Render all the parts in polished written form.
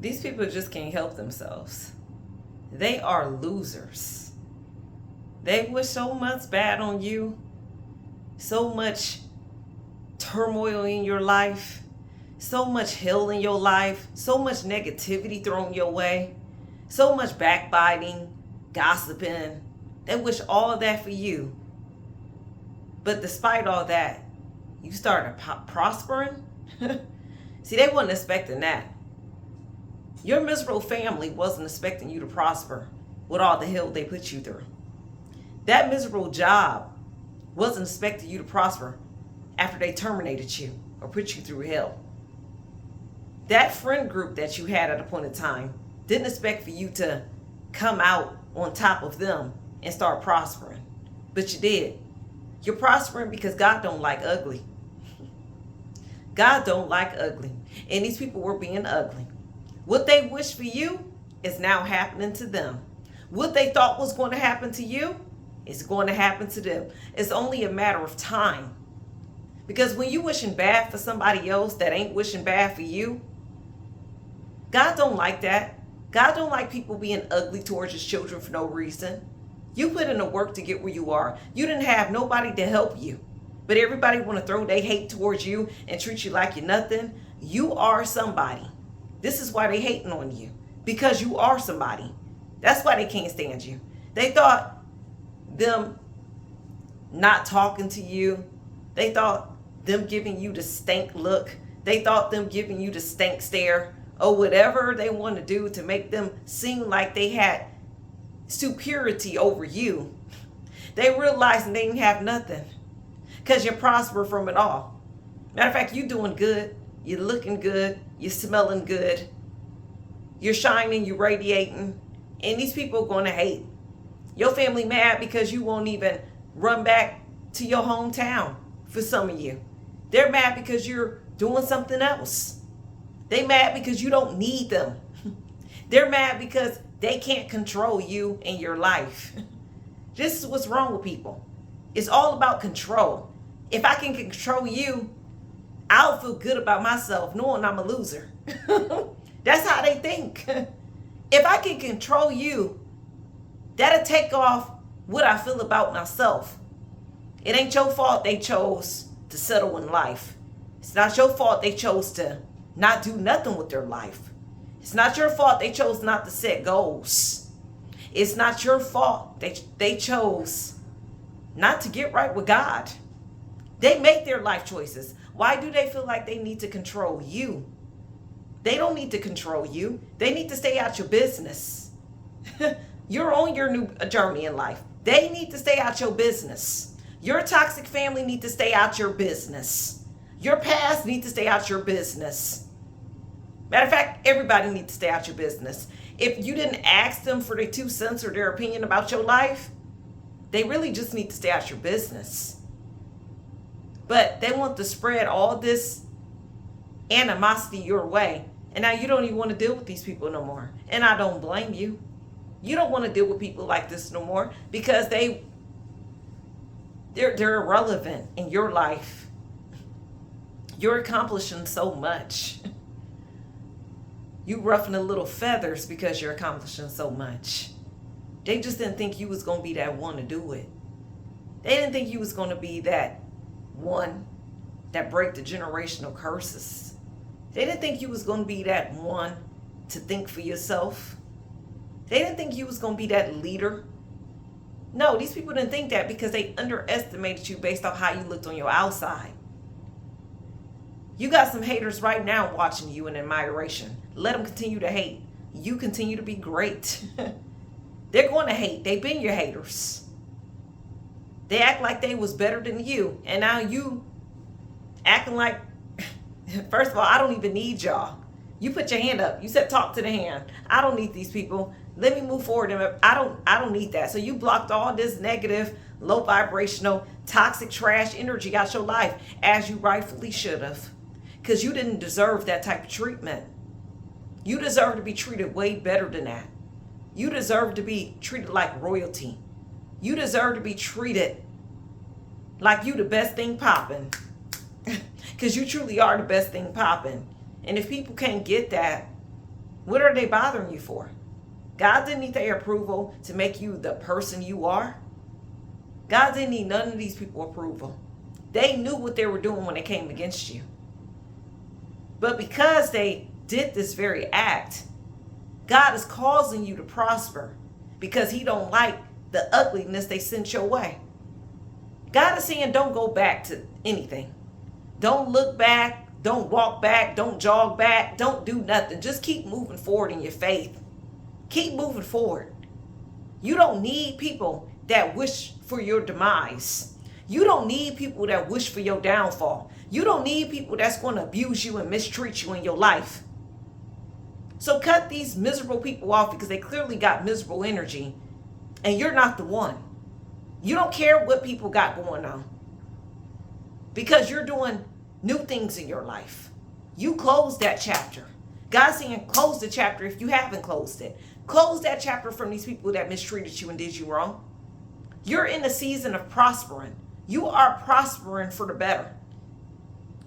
These people just can't help themselves. They are losers. They wish so much bad on you, so much turmoil in your life, so much hell in your life, so much negativity thrown your way, so much backbiting, gossiping. They wish all of that for you. But despite all that, you started prospering? See, they wasn't expecting that. Your miserable family wasn't expecting you to prosper with all the hell they put you through. That miserable job wasn't expecting you to prosper after they terminated you or put you through hell. That friend group that you had at a point in time didn't expect for you to come out on top of them and start prospering. But you did. You're prospering because God don't like ugly. God don't like ugly. And these people were being ugly. What they wished for you is now happening to them. What they thought was going to happen to you is going to happen to them. It's only a matter of time. Because when you wishing bad for somebody else that ain't wishing bad for you, God don't like that. God don't like people being ugly towards his children for no reason. You put in the work to get where you are. You didn't have nobody to help you. But everybody want to throw their hate towards you and treat you like you're nothing. You are somebody. This is why they hating on you. Because you are somebody. That's why they can't stand you. They thought them not talking to you. They thought them giving you the stank look. They thought them giving you the stank stare. Or whatever they want to do to make them seem like they had superiority over you. They realized they didn't have nothing. Because you prosper from it all. Matter of fact, you're doing good. You're looking good. You're smelling good. You're shining. You're radiating. And these people are going to hate. Your family mad because you won't even run back to your hometown for some of you. They're mad because you're doing something else. They mad because you don't need them. They're mad because they can't control you and your life. This is what's wrong with people. It's all about control. If I can control you, I'll feel good about myself knowing I'm a loser. That's how they think. If I can control you, that'll take off what I feel about myself. It ain't your fault they chose to settle in life. It's not your fault they chose to not do nothing with their life. It's not your fault they chose not to set goals. It's not your fault they chose not to get right with God. They make their life choices. Why do they feel like they need to control you? They don't need to control you. They need to stay out your business. You're on your new journey in life. They need to stay out your business. Your toxic family need to stay out your business. Your past need to stay out your business. Matter of fact, everybody needs to stay out your business. If you didn't ask them for their 2 cents or their opinion about your life, they really just need to stay out your business. But they want to spread all this animosity your way. And now you don't even want to deal with these people no more. And I don't blame you. You don't want to deal with people like this no more because they're irrelevant in your life. You're accomplishing so much. You ruffling the little feathers because you're accomplishing so much. They just didn't think you was going to be that one to do it. They didn't think you was going to be that one that break the generational curses. They didn't think you was going to be that one to think for yourself. They didn't think you was going to be that leader. No, these people didn't think that because they underestimated you based off how you looked on your outside. You got some haters right now watching you in admiration. Let them continue to hate. You continue to be great. They're going to hate. They've been your haters. They act like they was better than you. And now you acting like, first of all, I don't even need y'all. You put your hand up. You said talk to the hand. I don't need these people. Let me move forward. I don't need that. So you blocked all this negative, low vibrational, toxic trash energy out your life as you rightfully should have. Because you didn't deserve that type of treatment. You deserve to be treated way better than that. You deserve to be treated like royalty. You deserve to be treated like you the best thing popping. Because you truly are the best thing popping. And if people can't get that, What are they bothering you for? God didn't need their approval to make you the person you are. God didn't need none of these people's approval. They knew what they were doing when they came against you. But because they did this very act, God is causing you to prosper because he don't like the ugliness they sent your way. God is saying don't go back to anything. Don't look back. Don't walk back. Don't jog back. Don't do nothing. Just keep moving forward in your faith. Keep moving forward. You don't need people that wish for your demise. You don't need people that wish for your downfall. You don't need people that's going to abuse you and mistreat you in your life. So cut these miserable people off because they clearly got miserable energy and you're not the one. You don't care what people got going on because you're doing new things in your life. You close that chapter. God's saying close the chapter if you haven't closed it. Close that chapter from these people that mistreated you and did you wrong. You're in a season of prospering. You are prospering for the better.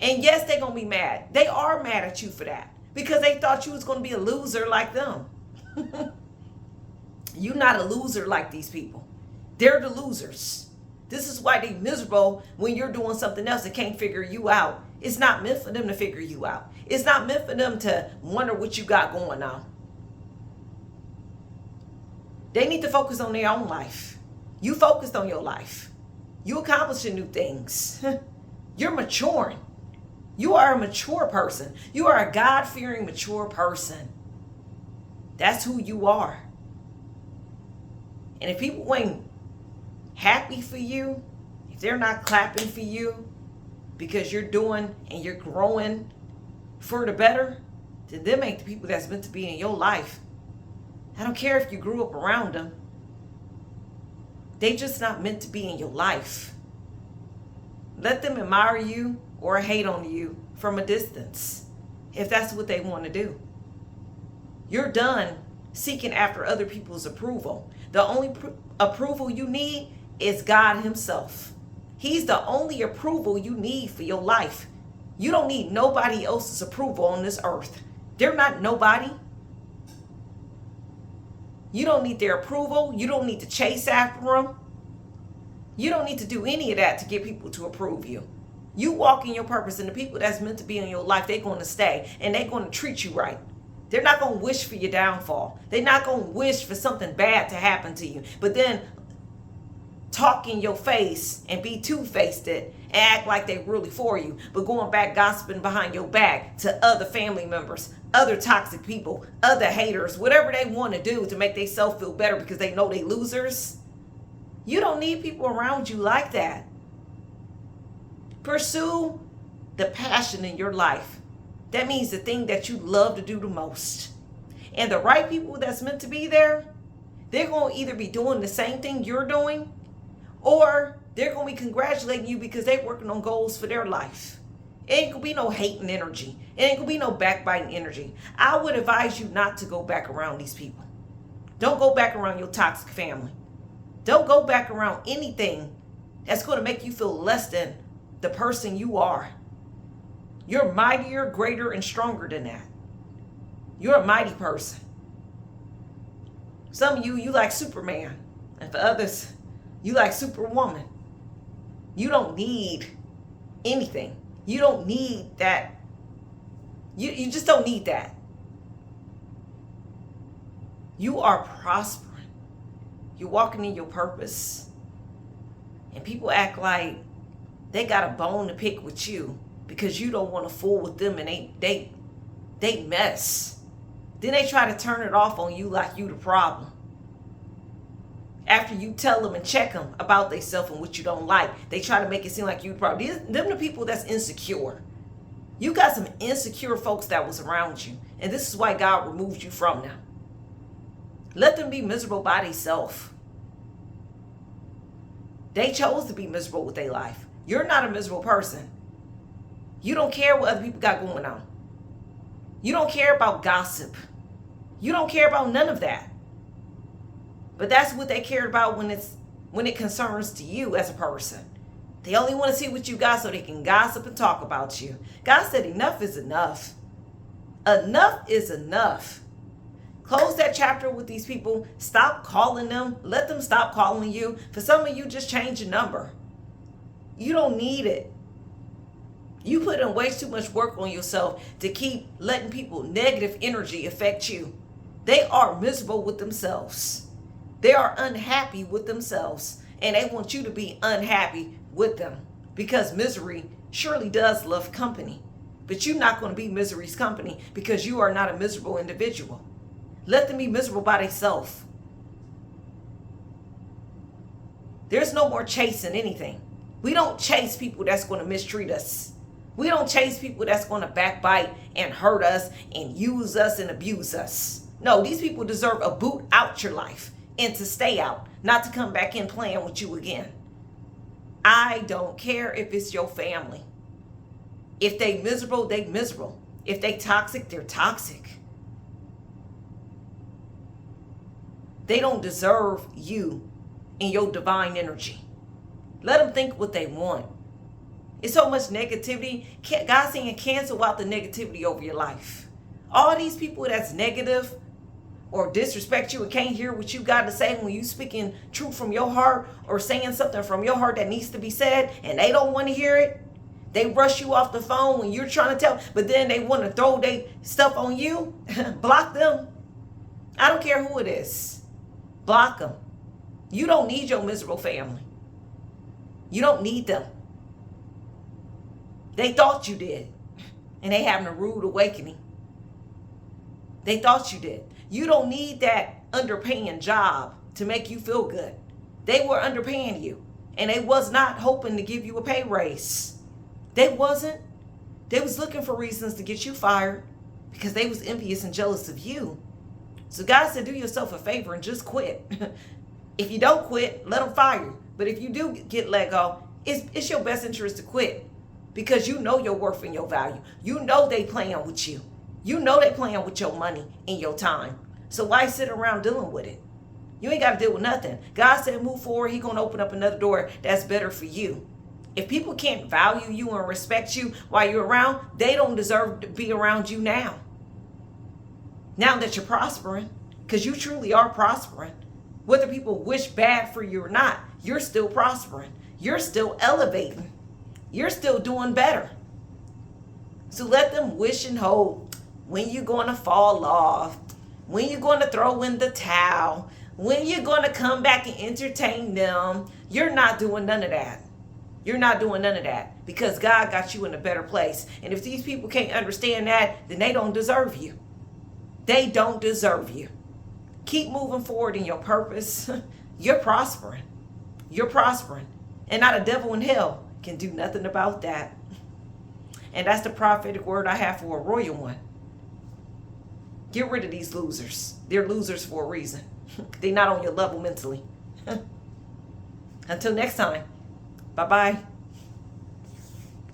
And yes, they're going to be mad. They are mad at you for that because they thought you was going to be a loser like them. You're not a loser like these people. They're the losers. This is why they're miserable when you're doing something else that can't figure you out. It's not meant for them to figure you out. It's not meant for them to wonder what you got going on. They need to focus on their own life. You focused on your life. You accomplishing new things. You're maturing. You are a mature person. You are a God-fearing, mature person. That's who you are. And if people ain't happy for you, if they're not clapping for you because you're doing and you're growing for the better, then them ain't the people that's meant to be in your life. I don't care if you grew up around them. They just not meant to be in your life. Let them admire you or hate on you from a distance if that's what they want to do. You're done seeking after other people's approval. The only approval you need is God himself. He's the only approval you need for your life. You don't need nobody else's approval on this earth. They're not nobody. You don't need their approval. You don't need to chase after them. You don't need to do any of that to get people to approve you. You walk in your purpose, and the people that's meant to be in your life, they're going to stay, and they're going to treat you right. They're not going to wish for your downfall. They're not going to wish for something bad to happen to you. But then talk in your face and be two-faced it and act like they're really for you. But going back gossiping behind your back to other family members, other toxic people, other haters, whatever they want to do to make themselves feel better because they know they losers. You don't need people around you like that. Pursue the passion in your life. That means the thing that you love to do the most. And the right people that's meant to be there, they're going to either be doing the same thing you're doing, or they're going to be congratulating you because they're working on goals for their life. It ain't going to be no hating energy. It ain't going to be no backbiting energy. I would advise you not to go back around these people. Don't go back around your toxic family. Don't go back around anything that's going to make you feel less than the person you are. You're mightier, greater, and stronger than that. You're a mighty person. Some of you like Superman. And for others, you like Superwoman. You don't need anything. You don't need that. You just don't need that. You are prospering. You're walking in your purpose. And people act like they got a bone to pick with you because you don't want to fool with them, and they mess. Then they try to turn it off on you like you the problem. After you tell them and check them about themselves and what you don't like, they try to make it seem like you the problem. Them the people that's insecure. You got some insecure folks that was around you, and this is why God removed you from them. Let them be miserable by themselves. They chose to be miserable with their life. You're not a miserable person. You don't care what other people got going on. You don't care about gossip. You don't care about none of that. But that's what they cared about when it concerns to you as a person. They only want to see what you got so they can gossip and talk about you. God said enough is enough. Enough is enough. Close that chapter with these people. Stop calling them. Let them stop calling you. For some of you, just change your number. You don't need it. You put in way too much work on yourself to keep letting people negative energy affect you. They are miserable with themselves. They are unhappy with themselves. And they want you to be unhappy with them. Because misery surely does love company. But you're not going to be misery's company because you are not a miserable individual. Let them be miserable by themselves. There's no more chasing anything. We don't chase people that's going to mistreat us. We don't chase people that's going to backbite and hurt us and use us and abuse us. No, these people deserve a boot out your life and to stay out, not to come back in playing with you again. I don't care if it's your family. If they miserable, they miserable. If they toxic, they're toxic. They don't deserve you and your divine energy. Let them think what they want. It's so much negativity. God's saying cancel out the negativity over your life. All these people that's negative or disrespect you and can't hear what you got to say when you speaking truth from your heart or saying something from your heart that needs to be said and they don't want to hear it. They rush you off the phone when you're trying to tell, but then they want to throw their stuff on you. Block them. I don't care who it is. Block them. You don't need your miserable family. You don't need them. They thought you did. And they having a rude awakening. They thought you did. You don't need that underpaying job to make you feel good. They were underpaying you. And they was not hoping to give you a pay raise. They wasn't. They was looking for reasons to get you fired because they was envious and jealous of you. So God said, do yourself a favor and just quit. If you don't quit, let them fire you. But if you do get let go, it's your best interest to quit because you know your worth and your value. You know they playing with you. You know they playing with your money and your time. So why sit around dealing with it? You ain't got to deal with nothing. God said move forward. He's going to open up another door that's better for you. If people can't value you and respect you while you're around, they don't deserve to be around you now. Now that you're prospering, because you truly are prospering. Whether people wish bad for you or not, you're still prospering. You're still elevating. You're still doing better. So let them wish and hope when you're going to fall off, when you're going to throw in the towel, when you're going to come back and entertain them. You're not doing none of that. You're not doing none of that because God got you in a better place. And if these people can't understand that, then they don't deserve you. They don't deserve you. Keep moving forward in your purpose. You're prospering. You're prospering. And not a devil in hell can do nothing about that. And that's the prophetic word I have for a royal one. Get rid of these losers. They're losers for a reason. They're not on your level mentally. Until next time. Bye-bye.